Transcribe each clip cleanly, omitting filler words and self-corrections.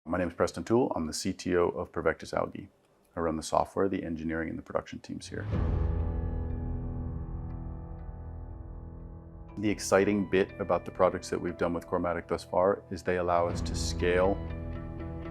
My name is Preston Toole. I'm the CTO of Provectus Algae. I run the software, the engineering, and the production teams here. The exciting bit about the projects that we've done with COREMATIC thus far is they allow us to scale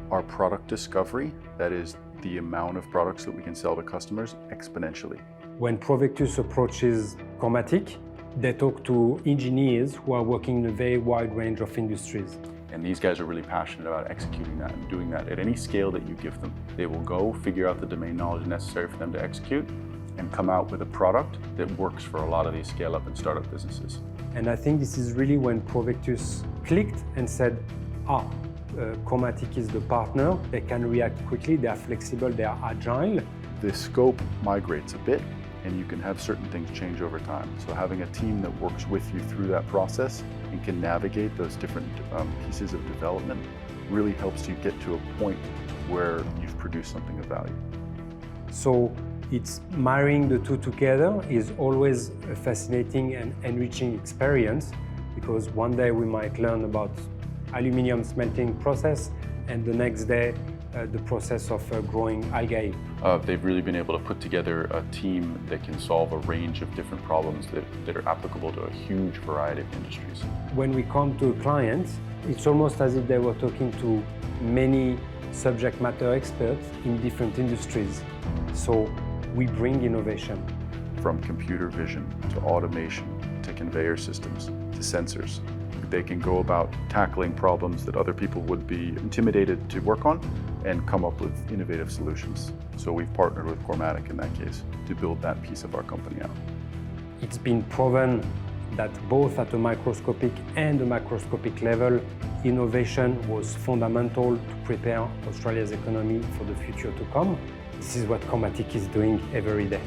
our product discovery, that is the amount of products that we can sell to customers, exponentially. When Provectus approaches COREMATIC, they talk to engineers who are working in a very wide range of industries. And these guys are really passionate about executing that and doing that at any scale that you give them. They will go figure out the domain knowledge necessary for them to execute and come out with a product that works for a lot of these scale-up and startup businesses. And I think this is really when Provectus clicked and said, COREMATIC is the partner. They can react quickly, they are flexible, they are agile. The scope migrates a bit, and you can have certain things change over time. So having a team that works with you through that process and can navigate those different pieces of development really helps you get to a point where you've produced something of value. So it's marrying the two together is always a fascinating and enriching experience, because one day we might learn about aluminum smelting process, and the next day the process of growing algae. They've really been able to put together a team that can solve a range of different problems that are applicable to a huge variety of industries. When we come to a client, it's almost as if they were talking to many subject matter experts in different industries. So we bring innovation. From computer vision to automation to conveyor systems to sensors. They can go about tackling problems that other people would be intimidated to work on and come up with innovative solutions. So we've partnered with COREMATIC in that case to build that piece of our company out. It's been proven that both at a microscopic and a macroscopic level, innovation was fundamental to prepare Australia's economy for the future to come. This is what COREMATIC is doing every day.